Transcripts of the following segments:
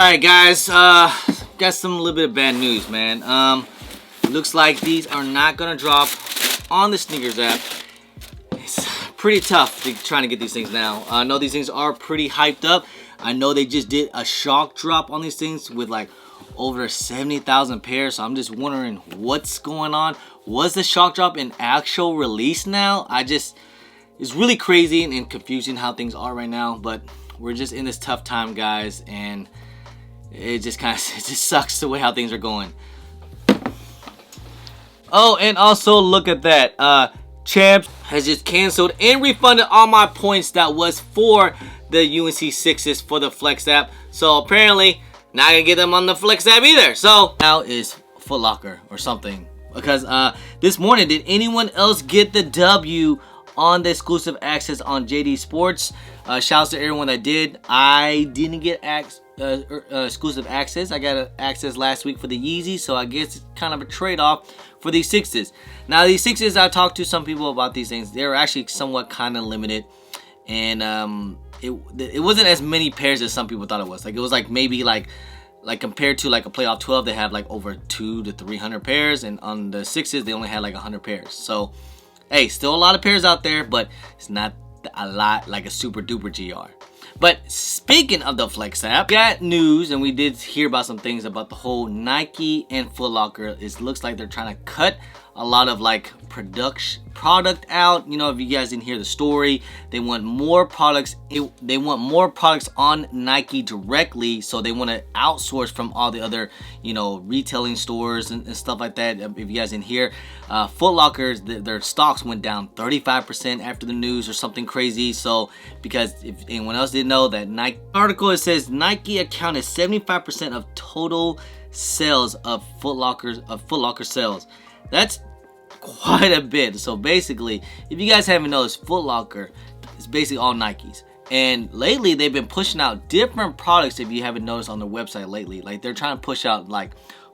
Alright guys, got some little bit of bad news, man. Looks like these are not gonna drop on the Snkr app. It's pretty tough trying to get these things now. I know these things are pretty hyped up. I know they just did a shock drop on these things with like over 70,000 pairs, so I'm just wondering what's going on. Was the shock drop an actual release now? It's really crazy and confusing how things are right now, but we're just in this tough time, guys, and it just sucks the way how things are going. Oh, and also look at that. Champs has just canceled and refunded all my points that was for the UNC 6s for the Flex app. So apparently, not gonna get them on the Flex app either. So now is Footlocker or something. Because this morning, did anyone else get the W on the exclusive access on JD Sports? Shouts to everyone that did. I didn't get exclusive access. I got access last week for the Yeezys, so I guess it's kind of a trade-off for these 6s. Now these 6s, I talked to some people about these things. They're actually somewhat kind of limited, and it wasn't as many pairs as some people thought it was. Like it was like maybe like compared to like a playoff 12, they have like over 200 to 300 pairs, and on the 6s they only had like 100 pairs. So hey, still a lot of pairs out there, but it's not a lot like a super duper GR. But speaking of the Flex app, got news, and we did hear about some things about the whole Nike and Footlocker. It looks like they're trying to cut a lot of like product out. You know, if you guys didn't hear the story, they want more products. They want more products on Nike directly, so they want to outsource from all the other, you know, retailing stores and stuff like that. If you guys didn't hear, Footlocker's their stocks went down 35% after the news or something crazy. So because if anyone else didn't know, that Nike article, it says Nike accounted 75% of total sales of Footlocker sales. That's quite a bit. So basically, if you guys haven't noticed, Footlocker is basically all Nikes. And lately, they've been pushing out different products, if you haven't noticed, on their website lately. Like, they're trying to push out, like,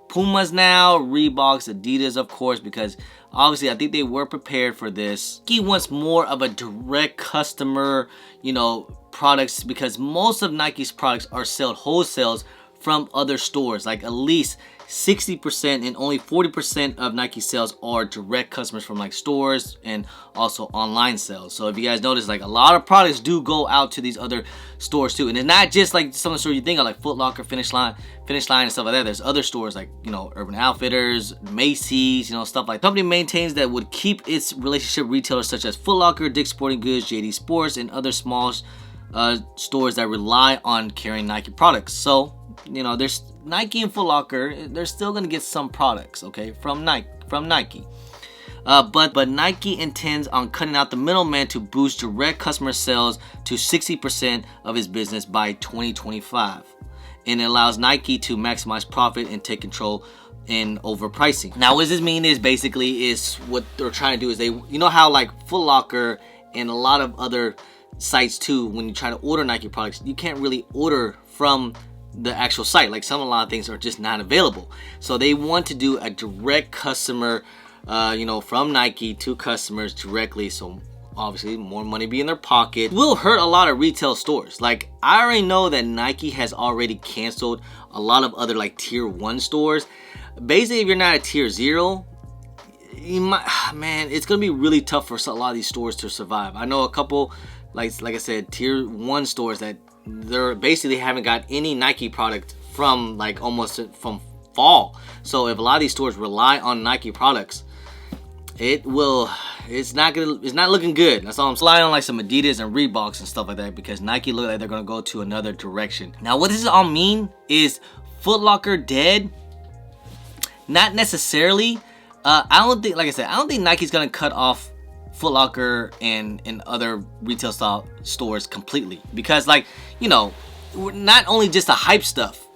Pumas now, Reeboks, Adidas, of course, because obviously, I think they were prepared for this. He wants more of a direct customer, you know, products, because most of Nike's products are sold wholesales from other stores, like at least 60%, and only 40% of Nike sales are direct customers from like stores and also online sales. So if you guys notice, like a lot of products do go out to these other stores too, and it's not just like some of the stores you think of, like Footlocker, Finish Line and stuff like that. There's other stores like, you know, Urban Outfitters, Macy's, you know, stuff like that. The company maintains that would keep its relationship retailers such as Footlocker, Dick's Sporting Goods, JD Sports, and other small stores that rely on carrying Nike products. So, you know, there's Nike and Footlocker, they're still gonna get some products, okay, from Nike. But Nike intends on cutting out the middleman to boost direct customer sales to 60% of its business by 2025, and it allows Nike to maximize profit and take control in overpricing. Now, what this mean is basically what they're trying to do is you know how like Footlocker and a lot of other sites too, when you try to order Nike products, you can't really order from the actual site. Like a lot of things are just not available. So they want to do a direct customer, you know, from Nike to customers directly. So obviously more money be in their pocket. Will hurt a lot of retail stores. Like I already know that Nike has already canceled a lot of other like tier 1 stores. Basically, if you're not a tier 0, you might, man, it's gonna be really tough for a lot of these stores to survive. I know a couple, like I said, tier 1 stores that they're basically haven't got any Nike product from like almost from fall. So if a lot of these stores rely on Nike products, it's not looking good. That's all I'm relying on, like some Adidas and Reeboks and stuff like that, because Nike look like they're gonna go to another direction. Now, what does this all mean? Is Footlocker dead? Not necessarily. I don't think, like I said, I don't think Nike's gonna cut off Footlocker and other retail style stores completely, because, like, you know, not only just the hype stuff,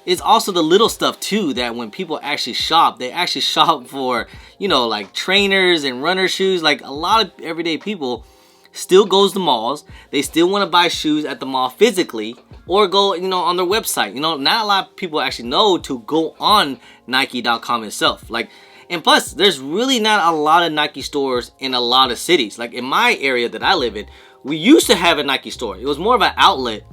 it's also the little stuff too, that when people actually shop, they actually shop for, you know, like trainers and runner shoes. Like a lot of everyday people still goes to malls. They still want to buy shoes at the mall physically, or go, you know, on their website. You know, not a lot of people actually know to go on Nike.com itself. Like, and plus, there's really not a lot of Nike stores in a lot of cities. Like in my area that I live in, we used to have a Nike store. It was more of an outlet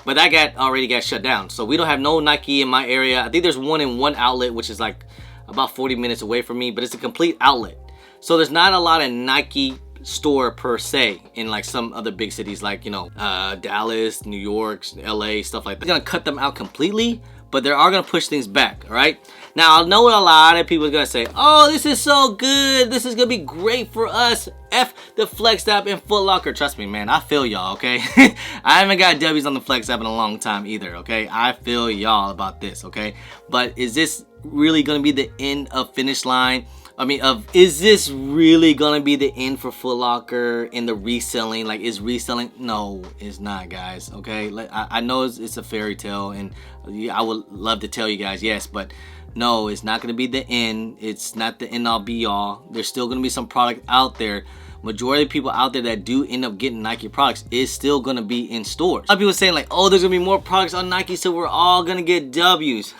but that already got shut down. So we don't have no Nike in my area. I think there's one in one outlet, which is like about 40 minutes away from me, but it's a complete outlet. So there's not a lot of Nike store per se in like some other big cities like, you know, Dallas, New York, LA, stuff like that. They're gonna cut them out completely, but they are gonna push things back. All right, now I know what a lot of people are gonna say, oh, this is so good, this is gonna be great for us, F the Flex app and Footlocker. Trust me, man, I feel y'all, okay? I haven't got W's on the Flex app in a long time either, okay? I feel y'all about this, okay? But is this really gonna be the end of finish line? Is this really gonna be the end for Footlocker in the reselling? Like, is reselling? No, it's not, guys. Okay, I know it's a fairy tale, and I would love to tell you guys yes, but no, it's not gonna be the end. It's not the end all be all. There's still gonna be some product out there. Majority of people out there that do end up getting Nike products is still gonna be in stores. A lot of people saying like, oh, there's gonna be more products on Nike, so we're all gonna get W's.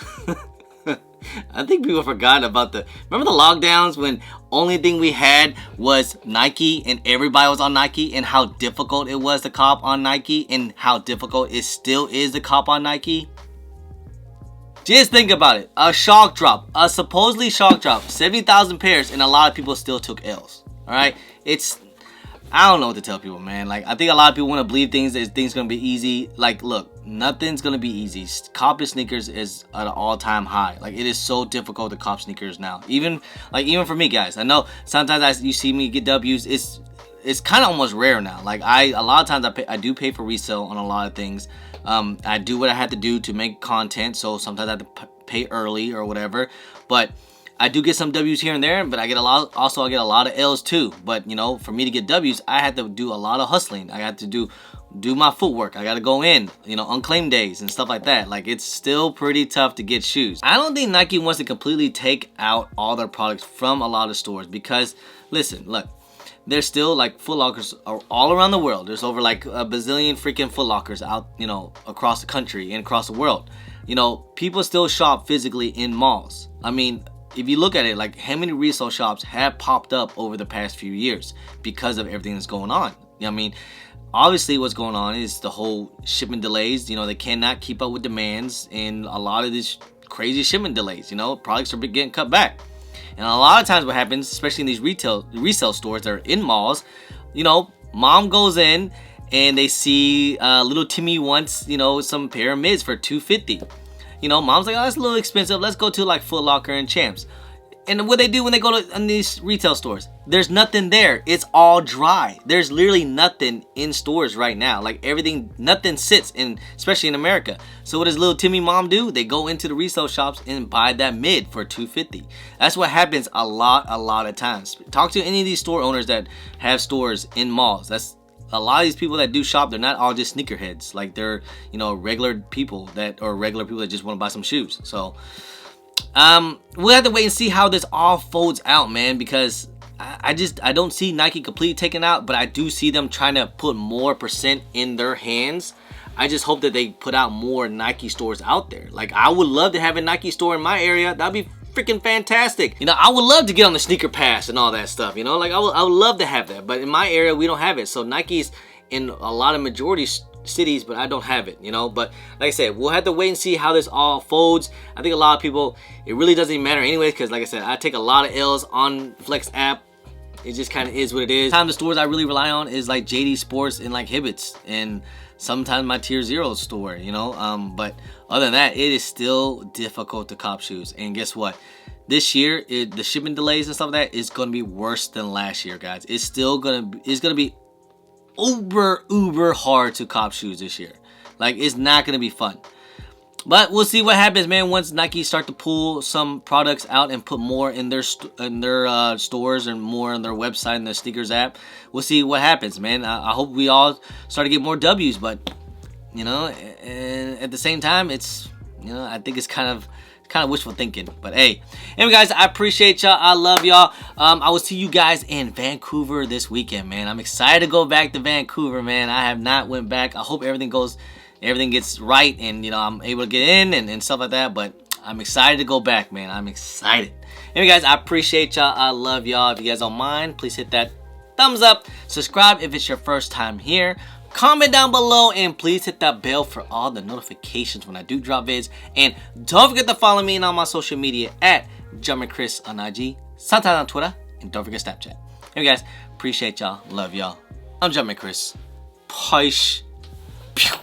I think people forgot about remember the lockdowns when only thing we had was Nike and everybody was on Nike, and how difficult it was to cop on Nike and how difficult it still is to cop on Nike? Just think about it. A shock drop, a supposedly shock drop, 70,000 pairs, and a lot of people still took L's. Alright? I don't know what to tell people, man. Like, I think a lot of people want to believe things gonna be easy. Like, look, nothing's gonna be easy. Copping sneakers is at an all-time high. Like, it is so difficult to cop sneakers now. Even for me, guys. I know sometimes you see me get W's. It's kind of almost rare now. Like, a lot of times I do pay for resale on a lot of things. I do what I have to do to make content. So sometimes I have to pay early or whatever. But I do get some W's here and there, but I get a lot of L's too. But, you know, for me to get W's, I had to do a lot of hustling. I got to do my footwork. I got to go in, you know, unclaimed days and stuff like that. Like, it's still pretty tough to get shoes. I don't think Nike wants to completely take out all their products from a lot of stores because, listen, look, there's still like Footlockers are all around the world. There's over like a bazillion freaking Footlockers out, you know, across the country and across the world. You know, people still shop physically in malls. I mean, if you look at it, like, how many resale shops have popped up over the past few years because of everything that's going on? You know what I mean? Obviously, what's going on is the whole shipment delays. You know, they cannot keep up with demands, and a lot of these crazy shipment delays, you know, products are getting cut back. And a lot of times what happens, especially in these resale stores that are in malls, you know, mom goes in and they see little Timmy wants, you know, some pair of mids for $250. You know, mom's like, oh, that's a little expensive. Let's go to like Footlocker and Champs. And what they do when they go to these retail stores, there's nothing there. It's all dry. There's literally nothing in stores right now. Like, everything, nothing sits in, especially in America. So what does little Timmy mom do? They go into the resale shops and buy that mid for $250. That's what happens a lot of times. Talk to any of these store owners that have stores in malls. That's a lot of these people that do shop, they're not all just sneakerheads. Like, they're, you know, regular people that just want to buy some shoes. So we'll have to wait and see how this all folds out, man, because I don't see Nike completely taken out, but I do see them trying to put more percent in their hands. I just hope that they put out more Nike stores out there. Like, I would love to have a Nike store in my area. That'd be freaking fantastic. You know, I would love to get on the sneaker pass and all that stuff, you know, like I would love to have that, but in my area we don't have it. So Nike's in a lot of majority cities, but I don't have it, you know. But like I said, we'll have to wait and see how this all folds. I think a lot of people, it really doesn't even matter anyways, because like I said, I take a lot of L's on Flex app. It just kind of is what it is. Sometimes the stores I really rely on is like JD Sports and like Hibbett's, and sometimes my Tier Zero store, you know. But other than that, it is still difficult to cop shoes. And guess what? This year, the shipment delays and stuff like that is going to be worse than last year, guys. It's going to be uber hard to cop shoes this year. Like, it's not going to be fun. But we'll see what happens, man, once Nike start to pull some products out and put more in their stores and more on their website and their sneakers app. We'll see what happens, man. I hope we all start to get more W's, but, you know, and at the same time, it's, you know, I think it's kind of wishful thinking. But hey, anyway, guys, I appreciate y'all. I love y'all. I will see you guys in Vancouver this weekend, man. I'm excited to go back to Vancouver, man. I have not went back. I hope everything gets right, and, you know, I'm able to get in and stuff like that. But I'm excited to go back, man. I'm excited. Anyway, guys, I appreciate y'all. I love y'all. If you guys don't mind, please hit that thumbs up. Subscribe if it's your first time here. Comment down below and please hit that bell for all the notifications when I do drop vids. And don't forget to follow me on all my social media at JumpinChris on IG, sometimes on Twitter, and don't forget Snapchat. Anyway guys, appreciate y'all, love y'all. I'm JumpinChris. Peace. Pew.